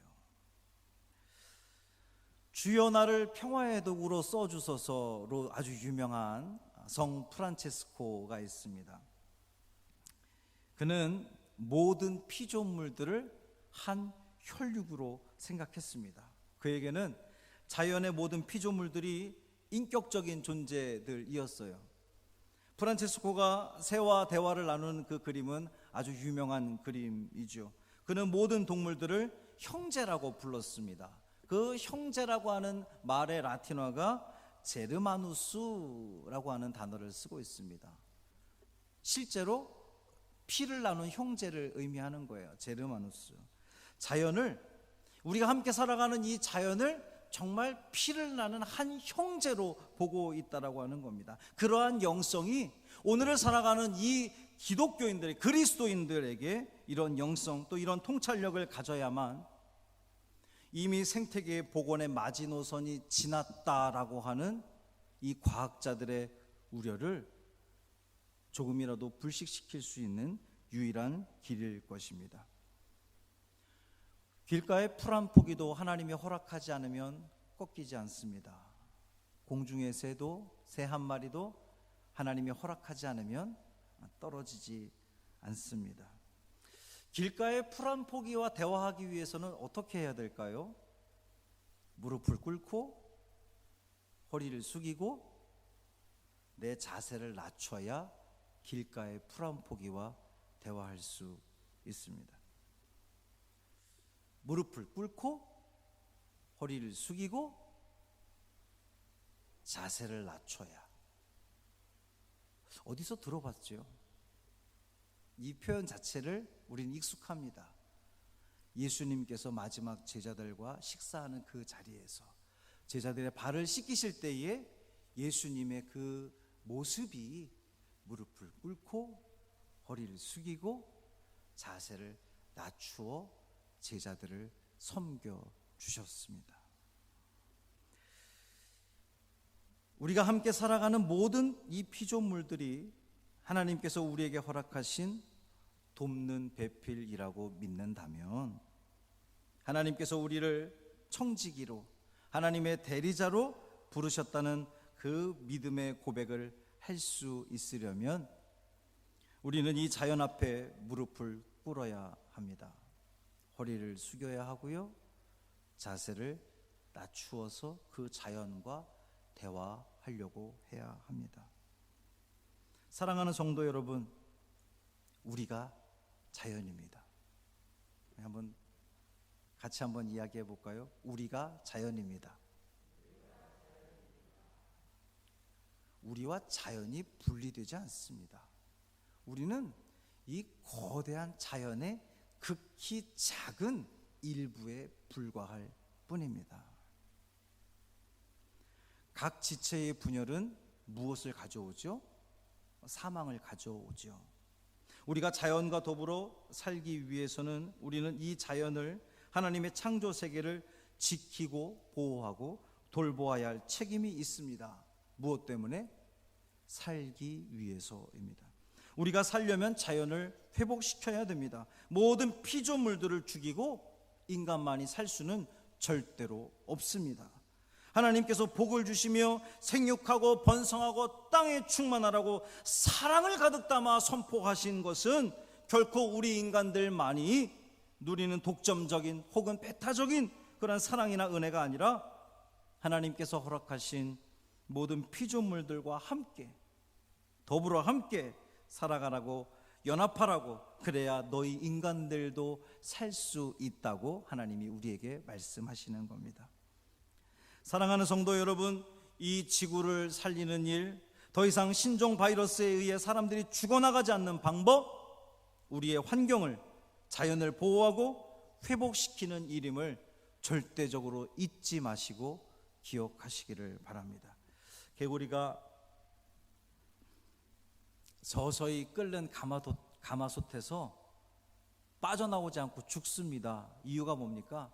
주여 나를 평화의 도구로 써주소서로 아주 유명한 성 프란체스코가 있습니다. 그는 모든 피조물들을 한 혈육으로 생각했습니다. 그에게는 자연의 모든 피조물들이 인격적인 존재들이었어요. 프란체스코가 새와 대화를 나누는 그 그림은 아주 유명한 그림이죠. 그는 모든 동물들을 형제라고 불렀습니다. 그 형제라고 하는 말의 라틴어가 제르마누스라고 하는 단어를 쓰고 있습니다. 실제로 피를 나눈 형제를 의미하는 거예요. 제르마누스. 자연을 우리가 함께 살아가는 이 자연을 정말 피를 나는 한 형제로 보고 있다라고 하는 겁니다. 그러한 영성이 오늘을 살아가는 이 기독교인들, 그리스도인들에게 이런 영성, 또 이런 통찰력을 가져야만 이미 생태계의 복원의 마지노선이 지났다라고 하는 이 과학자들의 우려를 조금이라도 불식시킬 수 있는 유일한 길일 것입니다. 길가의 풀 한 포기도 하나님이 허락하지 않으면 꺾이지 않습니다. 공중의 새도, 새 한 마리도 하나님이 허락하지 않으면 떨어지지 않습니다. 길가의 풀 한 포기와 대화하기 위해서는 어떻게 해야 될까요? 무릎을 꿇고 허리를 숙이고 내 자세를 낮춰야 길가의 풀 한 포기와 대화할 수 있습니다. 무릎을 꿇고 허리를 숙이고 자세를 낮춰야. 어디서 들어봤죠? 이 표현 자체를 우리는 익숙합니다. 예수님께서 마지막 제자들과 식사하는 그 자리에서 제자들의 발을 씻기실 때에 예수님의 그 모습이 무릎을 꿇고 허리를 숙이고 자세를 낮추어 제자들을 섬겨 주셨습니다. 우리가 함께 살아가는 모든 이 피조물들이 하나님께서 우리에게 허락하신 돕는 배필이라고 믿는다면, 하나님께서 우리를 청지기로 하나님의 대리자로 부르셨다는 그 믿음의 고백을 할 수 있으려면 우리는 이 자연 앞에 무릎을 꿇어야 합니다. 허리를 숙여야 하고요, 자세를 낮추어서 그 자연과 대화하려고 해야 합니다. 사랑하는 성도 여러분, 우리가 자연입니다. 같이 한번 이야기해 볼까요? 우리가 자연입니다. 우리와 자연이 분리되지 않습니다. 우리는 이 거대한 자연의 극히 작은 일부에 불과할 뿐입니다. 각 지체의 분열은 무엇을 가져오죠? 사망을 가져오죠. 우리가 자연과 더불어 살기 위해서는 우리는 이 자연을, 하나님의 창조 세계를 지키고 보호하고 돌보아야 할 책임이 있습니다. 무엇 때문에? 살기 위해서입니다. 우리가 살려면 자연을 회복시켜야 됩니다. 모든 피조물들을 죽이고 인간만이 살 수는 절대로 없습니다. 하나님께서 복을 주시며 생육하고 번성하고 땅에 충만하라고 사랑을 가득 담아 선포하신 것은 결코 우리 인간들만이 누리는 독점적인 혹은 배타적인 그런 사랑이나 은혜가 아니라 하나님께서 허락하신 모든 피조물들과 함께, 더불어 함께 살아가라고, 연합하라고, 그래야 너희 인간들도 살 수 있다고 하나님이 우리에게 말씀하시는 겁니다. 사랑하는 성도 여러분, 이 지구를 살리는 일, 더 이상 신종 바이러스에 의해 사람들이 죽어나가지 않는 방법, 우리의 환경을, 자연을 보호하고 회복시키는 일임을 절대적으로 잊지 마시고 기억하시기를 바랍니다. 개구리가 서서히 끓는 가마솥에서 빠져나오지 않고 죽습니다. 이유가 뭡니까?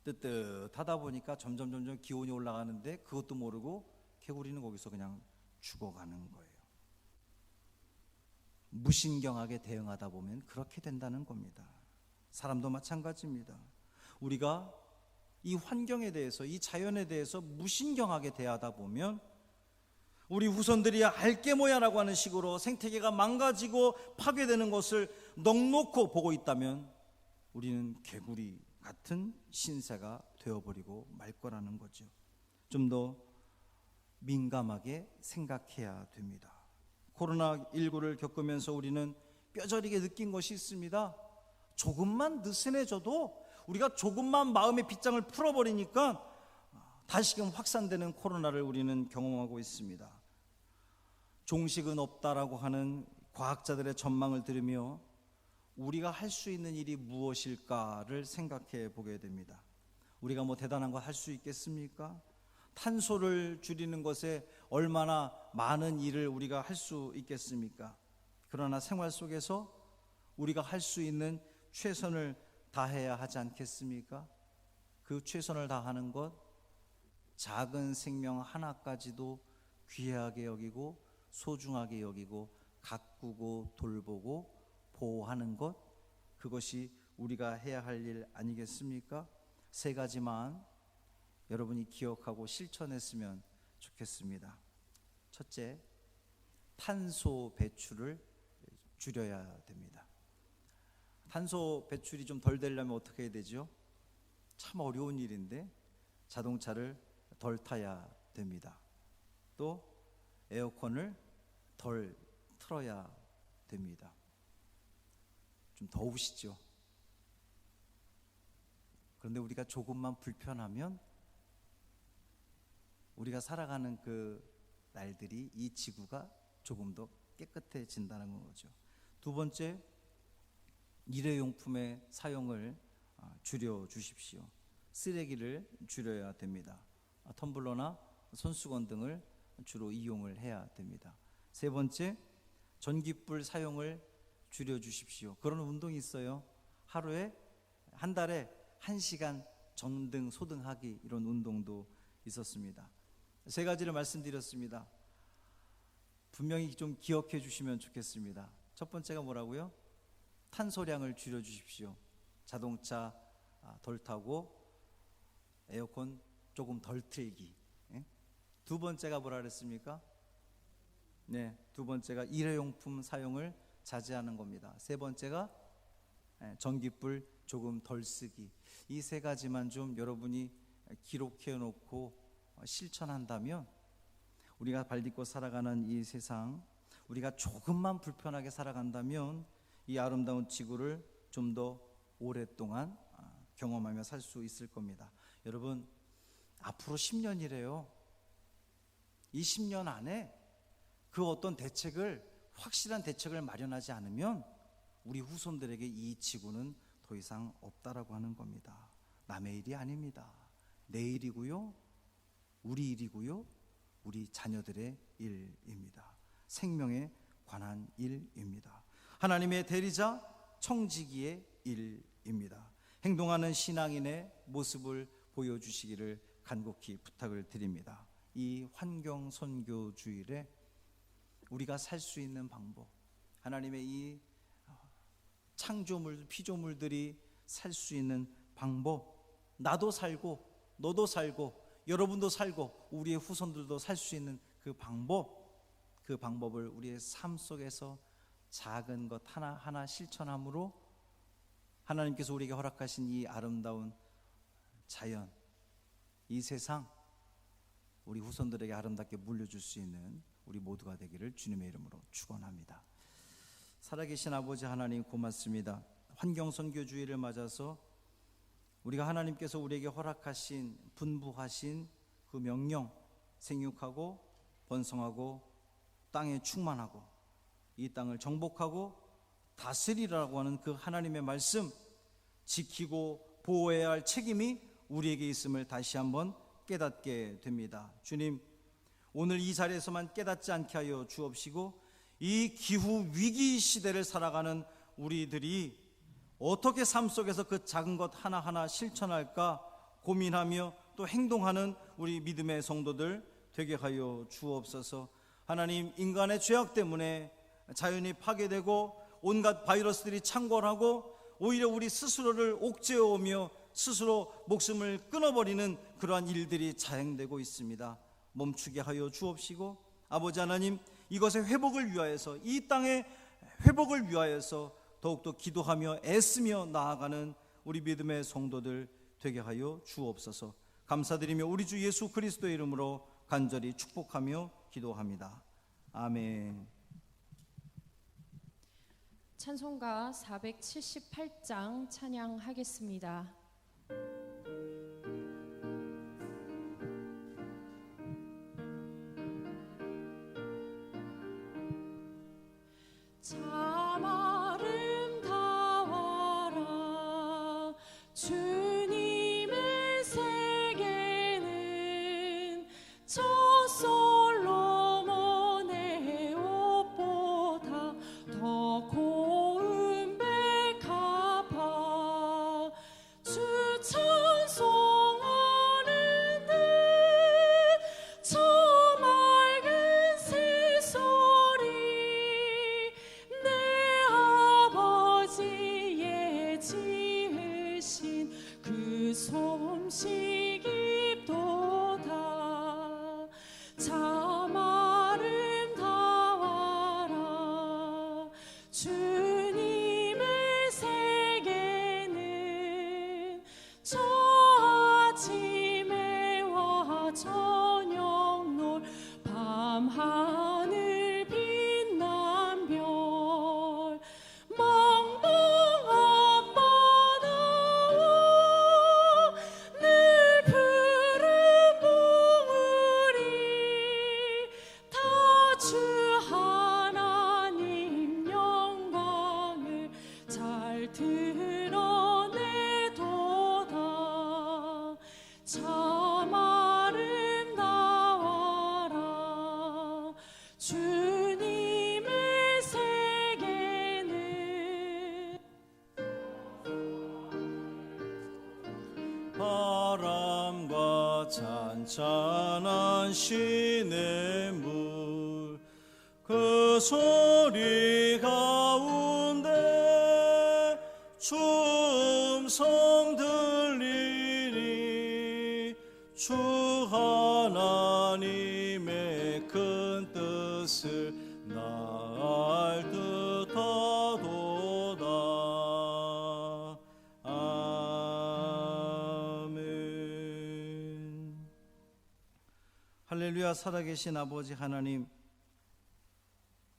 뜨뜻하다 보니까 점점 기온이 올라가는데 그것도 모르고 개구리는 거기서 그냥 죽어가는 거예요. 무신경하게 대응하다 보면 그렇게 된다는 겁니다. 사람도 마찬가지입니다. 우리가 이 환경에 대해서, 이 자연에 대해서 무신경하게 대하다 보면 우리 후손들이 알게 뭐야라고 하는 식으로 생태계가 망가지고 파괴되는 것을 넉넉히 보고 있다면 우리는 개구리 같은 신세가 되어버리고 말 거라는 거죠. 좀 더 민감하게 생각해야 됩니다. 코로나19를 겪으면서 우리는 뼈저리게 느낀 것이 있습니다. 조금만 느슨해져도, 우리가 조금만 마음의 빗장을 풀어버리니까 다시금 확산되는 코로나를 우리는 경험하고 있습니다. 종식은 없다라고 하는 과학자들의 전망을 들으며 우리가 할 수 있는 일이 무엇일까를 생각해 보게 됩니다. 우리가 뭐 대단한 거 할 수 있겠습니까? 탄소를 줄이는 것에 얼마나 많은 일을 우리가 할 수 있겠습니까? 그러나 생활 속에서 우리가 할 수 있는 최선을 다해야 하지 않겠습니까? 그 최선을 다하는 것, 작은 생명 하나까지도 귀하게 여기고 소중하게 여기고 가꾸고 돌보고 보호하는 것, 그것이 우리가 해야 할 일 아니겠습니까? 세 가지만 여러분이 기억하고 실천했으면 좋겠습니다. 첫째, 탄소 배출을 줄여야 됩니다. 탄소 배출이 좀 덜 되려면 어떻게 해야 되죠? 참 어려운 일인데 자동차를 덜 타야 됩니다. 또 에어컨을 덜 틀어야 됩니다. 좀 더우시죠? 그런데 우리가 조금만 불편하면 우리가 살아가는 그 날들이, 이 지구가 조금 더 깨끗해진다는 거죠. 두 번째, 일회용품의 사용을 줄여 주십시오. 쓰레기를 줄여야 됩니다. 텀블러나 손수건 등을 주로 이용을 해야 됩니다. 세 번째, 전기불 사용을 줄여 주십시오. 그런 운동이 있어요. 하루에, 한 달에 1시간 전등 소등하기, 이런 운동도 있었습니다. 세 가지를 말씀드렸습니다. 분명히 좀 기억해 주시면 좋겠습니다. 첫 번째가 뭐라고요? 탄소량을 줄여 주십시오. 자동차 덜 타고 에어컨 조금 덜 틀기. 두 번째가 뭐라 그랬습니까? 네, 두 번째가 일회용품 사용을 자제하는 겁니다. 세 번째가 전기불 조금 덜 쓰기. 이 세 가지만 좀 여러분이 기록해 놓고 실천한다면 우리가 발딛고 살아가는 이 세상, 우리가 조금만 불편하게 살아간다면 이 아름다운 지구를 좀 더 오랫동안 경험하며 살 수 있을 겁니다. 여러분, 앞으로 10년이래요. 이 10년 안에 그 어떤 대책을, 확실한 대책을 마련하지 않으면 우리 후손들에게 이 지구는 더 이상 없다라고 하는 겁니다. 남의 일이 아닙니다. 내 일이고요, 우리 일이고요, 우리 자녀들의 일입니다. 생명에 관한 일입니다. 하나님의 대리자 청지기의 일입니다. 행동하는 신앙인의 모습을 보여주시기를 간곡히 부탁을 드립니다. 이 환경 선교 주일에 우리가 살 수 있는 방법, 하나님의 이 창조물, 피조물들이 살 수 있는 방법, 나도 살고 너도 살고 여러분도 살고 우리의 후손들도 살 수 있는 그 방법을 우리의 삶 속에서 작은 것 하나하나 실천함으로 하나님께서 우리에게 허락하신 이 아름다운 자연, 이 세상, 우리 후손들에게 아름답게 물려줄 수 있는 우리 모두가 되기를 주님의 이름으로 축원합니다. 살아계신 아버지 하나님, 고맙습니다. 환경선교주의를 맞아서 우리가 하나님께서 우리에게 허락하신, 분부하신 그 명령, 생육하고 번성하고 땅에 충만하고 이 땅을 정복하고 다스리라고 하는 그 하나님의 말씀, 지키고 보호해야 할 책임이 우리에게 있음을 다시 한번 깨닫게 됩니다. 주님, 오늘 이 자리에서만 깨닫지 않게 하여 주옵시고 이 기후 위기 시대를 살아가는 우리들이 어떻게 삶 속에서 그 작은 것 하나하나 실천할까 고민하며 또 행동하는 우리 믿음의 성도들 되게 하여 주옵소서. 하나님, 인간의 죄악 때문에 자연이 파괴되고 온갖 바이러스들이 창궐하고 오히려 우리 스스로를 옥죄어오며 스스로 목숨을 끊어버리는 그러한 일들이 자행되고 있습니다. 멈추게 하여 주옵시고 아버지 하나님, 이것의 회복을 위하여서, 이 땅의 회복을 위하여서 더욱더 기도하며 애쓰며 나아가는 우리 믿음의 성도들 되게 하여 주옵소서. 감사드리며 우리 주 예수 그리스도의 이름으로 간절히 축복하며 기도합니다. 아멘. 찬송가 478장 찬양하겠습니다. 참 아름다운 찬찬한 시냇 물 그 소리 가운데 주 음성 들리니 주 하나님의 큰 뜻을 날 듯하도다. 아멘. 할렐루야. 살아계신 아버지 하나님,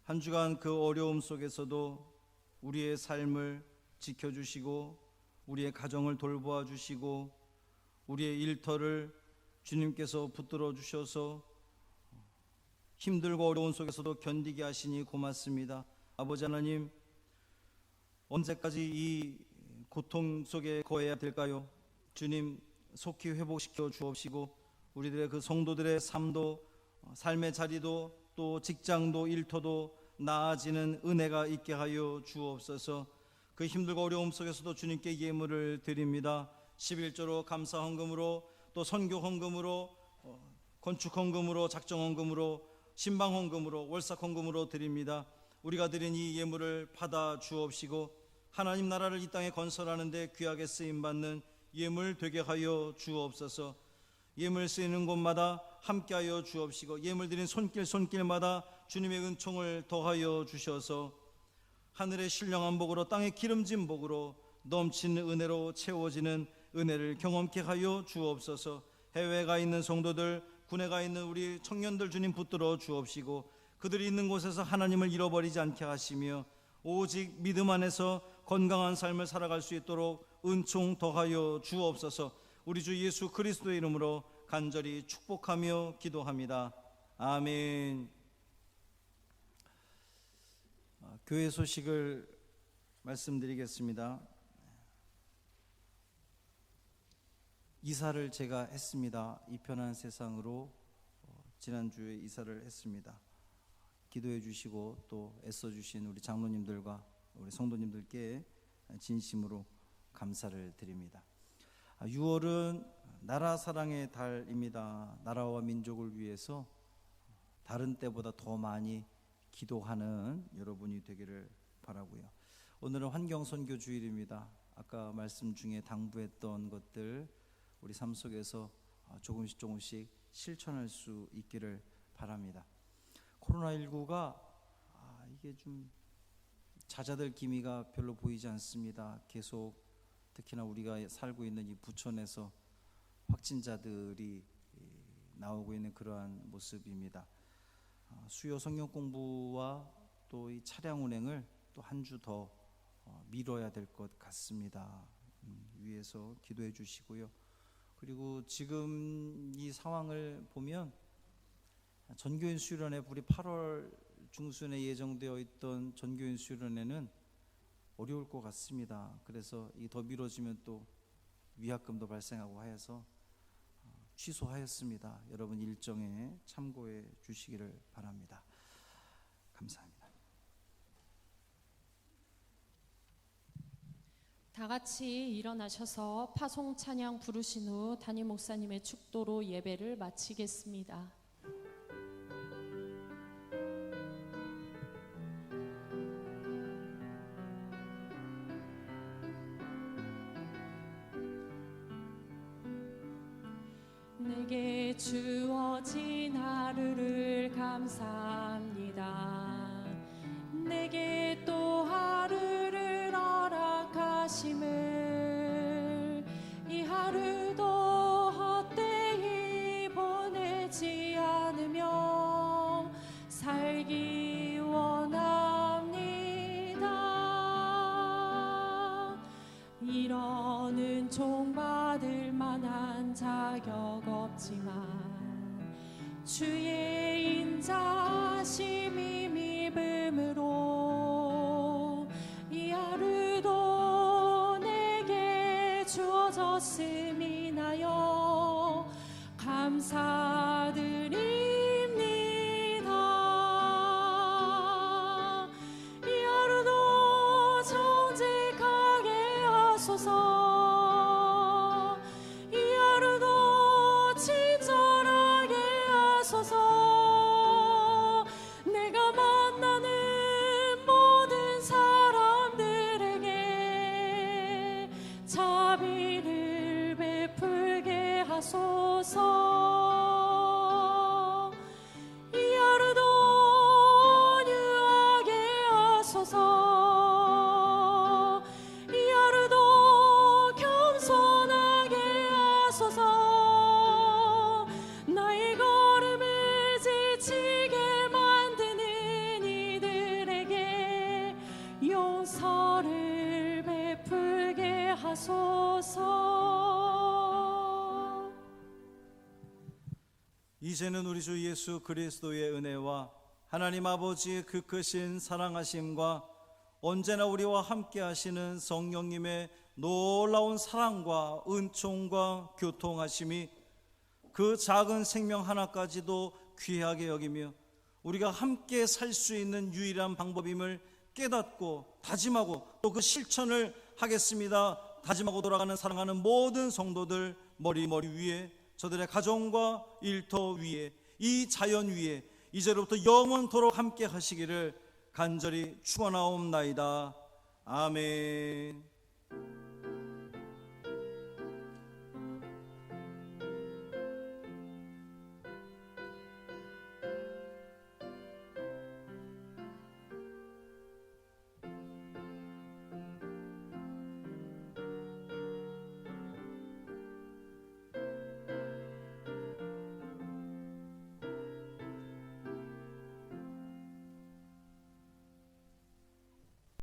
한 주간 그 어려움 속에서도 우리의 삶을 지켜주시고 우리의 가정을 돌보아 주시고 우리의 일터를 주님께서 붙들어 주셔서 힘들고 어려운 속에서도 견디게 하시니 고맙습니다. 아버지 하나님, 언제까지 이 고통 속에 거해야 될까요? 주님, 속히 회복시켜 주옵시고 우리들의 그 성도들의 삶도, 삶의 자리도, 또 직장도 일터도 나아지는 은혜가 있게 하여 주옵소서. 그 힘들고 어려움 속에서도 주님께 예물을 드립니다. 11조로 감사 헌금으로, 또 선교 헌금으로, 건축 헌금으로, 작정 헌금으로, 신방 헌금으로, 월삭 헌금으로 드립니다. 우리가 드린 이 예물을 받아 주옵시고 하나님 나라를 이 땅에 건설하는 데 귀하게 쓰임 받는 예물 되게 하여 주옵소서. 예물 쓰이는 곳마다 함께하여 주옵시고 예물 드린 손길마다 주님의 은총을 더하여 주셔서 하늘의 신령한 복으로 땅의 기름진 복으로 넘치는 은혜로 채워지는 은혜를 경험케 하여 주옵소서. 해외에 가 있는 성도들, 군에 가 있는 우리 청년들 주님 붙들어 주옵시고 그들이 있는 곳에서 하나님을 잃어버리지 않게 하시며 오직 믿음 안에서 건강한 삶을 살아갈 수 있도록 은총 더하여 주옵소서. 우리 주 예수 그리스도의 이름으로 간절히 축복하며 기도합니다. 아멘. 교회 소식을 말씀드리겠습니다. 이사를 제가 했습니다. 이 편한 세상으로 지난주에 이사를 했습니다. 기도해 주시고 또 애써 주신 우리 장로님들과 우리 성도님들께 진심으로 감사를 드립니다. 6월은 나라 사랑의 달입니다. 나라와 민족을 위해서 다른 때보다 더 많이 기도하는 여러분이 되기를 바라고요. 오늘은 환경선교 주일입니다. 아까 말씀 중에 당부했던 것들 우리 삶 속에서 조금씩 실천할 수 있기를 바랍니다. 코로나19가 이게 좀 잦아들 기미가 별로 보이지 않습니다. 계속 특히나 우리가 살고 있는 이 부천에서 확진자들이 나오고 있는 그러한 모습입니다. 수요 성경 공부와 또 이 차량 운행을 또 한 주 더 미뤄야 될 것 같습니다. 위에서 기도해 주시고요. 그리고 지금 이 상황을 보면 전교인 수련회 우리 8월 중순에 예정되어 있던 전교인 수련회는 어려울 것 같습니다. 그래서 이 더 미뤄지면 또 위약금도 발생하고 하여서 취소하였습니다. 여러분 일정에 참고해 주시기를 바랍니다. 감사합니다. 다 같이 일어나셔서 파송 찬양 부르신 후 담임 목사님의 축도로 예배를 마치겠습니다. 내게 주어진 하루를 감사합니다. 내게 또 하루를 허락하심을 이 하루도 헛되이 보내지 않으며 살기 원합니다. 이러는 종받을 만한 자격 없지만 주의 인자심이 믿음으로 이 하루도 내게 주어졌음이 나여 감사드립니다. 이 하루도 정직하게 하소서. 이 하루도 친절 이제는 우리 주 예수 그리스도의 은혜와 하나님 아버지의 그 크신 사랑하심과 언제나 우리와 함께 하시는 성령님의 놀라운 사랑과 은총과 교통하심이 그 작은 생명 하나까지도 귀하게 여기며 우리가 함께 살 수 있는 유일한 방법임을 깨닫고 다짐하고 또 그 실천을 하겠습니다. 다짐하고 돌아가는 사랑하는 모든 성도들 머리 위에, 저들의 가정과 일터 위에, 이 자연 위에 이제로부터 영원토록 함께 하시기를 간절히 축원하옵나이다. 아멘.